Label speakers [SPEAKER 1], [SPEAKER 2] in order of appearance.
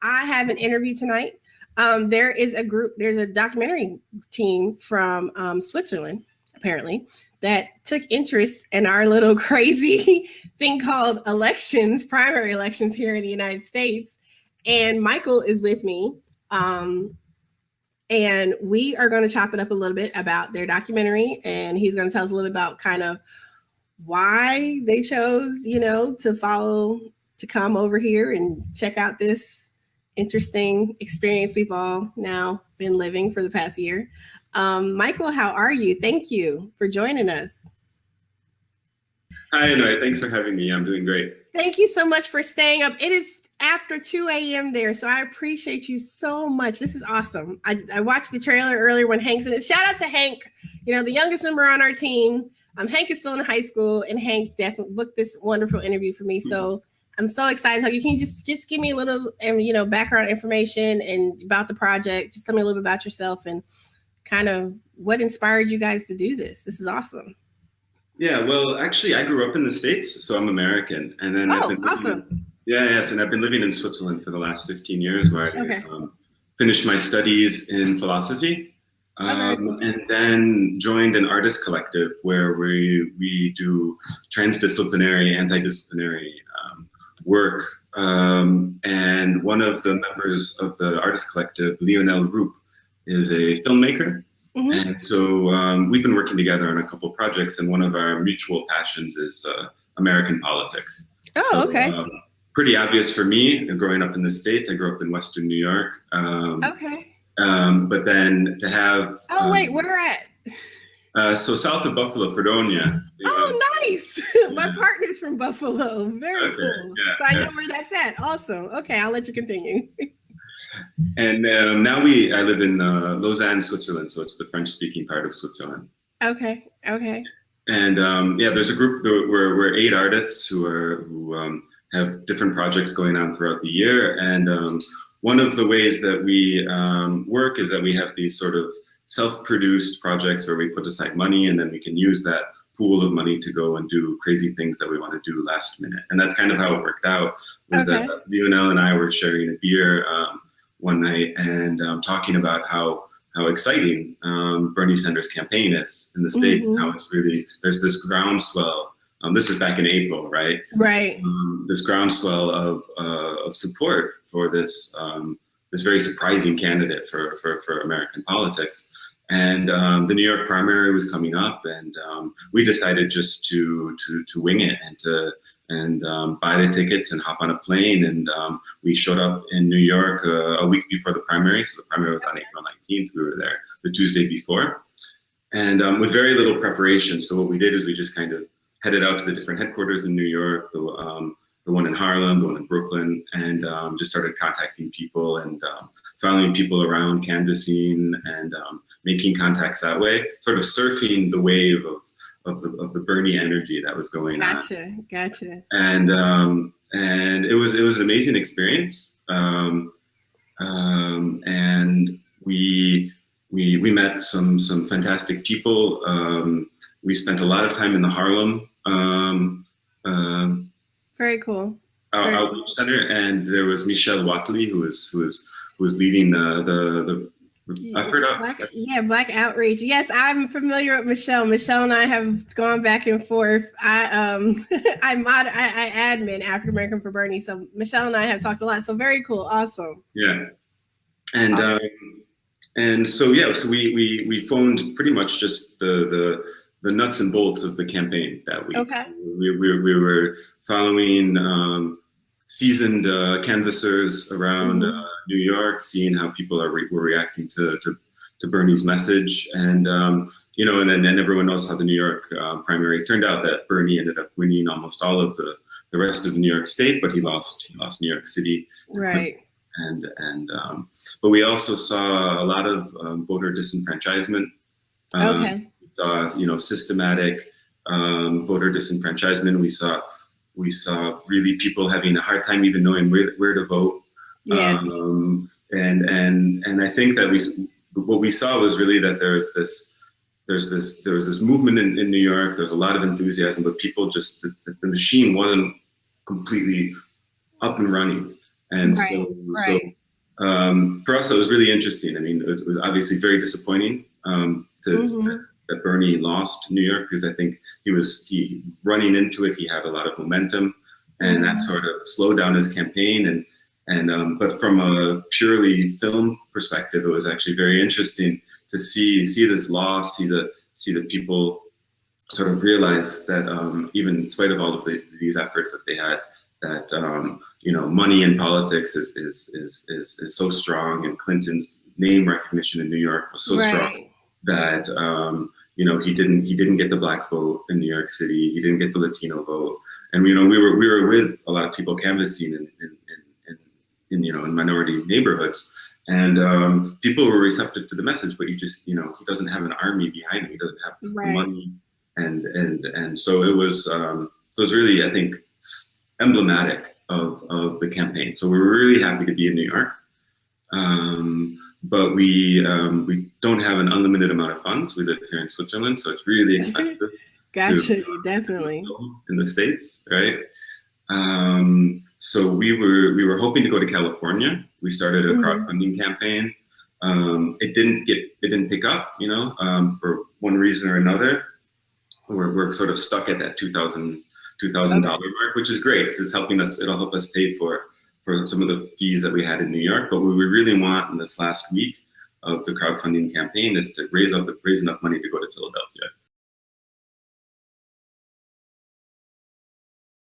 [SPEAKER 1] I have an interview tonight. There's a documentary team from Switzerland, apparently, that took interest in our little crazy thing called elections, primary elections here in the United States. And Michael is with me. And we are going to chop it up a little bit about their documentary. And he's going to tell us a little bit about kind of why they chose, to come over here and check out this interesting experience we've all now been living for the past year. Michael, how are you? Thank you for joining us.
[SPEAKER 2] Hi, Anoa. Thanks for having me. I'm doing great.
[SPEAKER 1] Thank you so much for staying up. It is after 2 a.m. there, so I appreciate you so much. This is awesome. I watched the trailer earlier when Hank's in it. Shout out to Hank, the youngest member on our team. Hank is still in high school, and Hank definitely booked this wonderful interview for me. So I'm so excited. Can you just give me a little, background information and about the project? Just tell me a little bit about yourself and kind of what inspired you guys to do this. This is awesome.
[SPEAKER 2] Yeah, well, actually, I grew up in the States, so I'm American. And then
[SPEAKER 1] awesome.
[SPEAKER 2] And I've been living in Switzerland for the last 15 years, where I finished my studies in philosophy. And then joined an artist collective where we do transdisciplinary, antidisciplinary work. And one of the members of the artist collective, Lionel Roop, is a filmmaker. Mm-hmm. And so we've been working together on a couple projects, and one of our mutual passions is American politics.
[SPEAKER 1] Oh, okay.
[SPEAKER 2] Pretty obvious for me, growing up in the States. I grew up in Western New York.
[SPEAKER 1] Okay.
[SPEAKER 2] But then to have...
[SPEAKER 1] where at?
[SPEAKER 2] So south of Buffalo, Fredonia.
[SPEAKER 1] Oh, nice. My partner's from Buffalo. Very cool. Yeah, so I know where that's at. Awesome. Okay, I'll let you continue.
[SPEAKER 2] And now I live in Lausanne, Switzerland. So it's the French-speaking part of Switzerland.
[SPEAKER 1] Okay.
[SPEAKER 2] And there's a group. We're 8 artists who have different projects going on throughout the year. And one of the ways that we work is that we have these sort of self-produced projects where we put aside money, and then we can use that pool of money to go and do crazy things that we want to do last minute. And that's kind of how it worked out, was that Lionel and I were sharing a beer one night and talking about how exciting Bernie Sanders' campaign is in the States, and how it's really, there's this groundswell. This is back in April, right?
[SPEAKER 1] Right.
[SPEAKER 2] This groundswell of support for this very surprising candidate for American politics. And the New York primary was coming up, and we decided just to wing it and buy the tickets and hop on a plane. And we showed up in New York a week before the primary. So the primary was on April 19th. We were there the Tuesday before, and with very little preparation. So what we did is we just kind of headed out to the different headquarters in New York, the one in Harlem, the one in Brooklyn, and just started contacting people and following people around, canvassing, and making contacts that way, sort of surfing the wave of the Bernie energy that was going on.
[SPEAKER 1] Gotcha.
[SPEAKER 2] And it was an amazing experience. And we met some fantastic people. We spent a lot of time in the Harlem
[SPEAKER 1] very cool
[SPEAKER 2] outreach center, and there was Michelle Watley who was leading the Black
[SPEAKER 1] Outreach. Yes, I'm familiar with Michelle. Michelle and I have gone back and forth. I admin African American for Bernie, so Michelle and I have talked a lot. So very cool, awesome.
[SPEAKER 2] Yeah, and so we phoned pretty much just the nuts and bolts of the campaign that week.
[SPEAKER 1] Okay.
[SPEAKER 2] We were following seasoned canvassers around New York, seeing how people were reacting to Bernie's message, and and then everyone knows how the New York primary turned out. That Bernie ended up winning almost all of the rest of New York State, but he lost New York City.
[SPEAKER 1] Right.
[SPEAKER 2] But we also saw a lot of voter disenfranchisement.
[SPEAKER 1] Okay.
[SPEAKER 2] We saw systematic voter disenfranchisement. We saw really people having a hard time even knowing where to vote.
[SPEAKER 1] Yeah.
[SPEAKER 2] And I think that what we saw was really that there was this movement in New York. There's a lot of enthusiasm, but people the machine wasn't completely up and running. And
[SPEAKER 1] right,
[SPEAKER 2] so for us, it was really interesting. I mean, it was obviously very disappointing that Bernie lost New York, because I think he running into it, he had a lot of momentum, and that sort of slowed down his campaign. But from a purely film perspective, it was actually very interesting to see this loss, see the people sort of realize that even in spite of all of these efforts that they had, that money in politics is so strong, and Clinton's name recognition in New York was so strong that he didn't get the black vote in New York City, he didn't get the Latino vote, and we were with a lot of people canvassing in minority neighborhoods. And people were receptive to the message, but he doesn't have an army behind him. He doesn't have money, and so it was really, I think, emblematic of the campaign. So we were really happy to be in New York, but we don't have an unlimited amount of funds. We live here in Switzerland, so it's really expensive.
[SPEAKER 1] Gotcha, definitely.
[SPEAKER 2] In the States, right? So we were hoping to go to California. We started a crowdfunding campaign. It didn't pick up, for one reason or another. We're sort of stuck at that $2,000 mark, which is great because it'll help us pay for some of the fees that we had in New York. But what we really want in this last week of the crowdfunding campaign is to raise enough money to go to Philadelphia.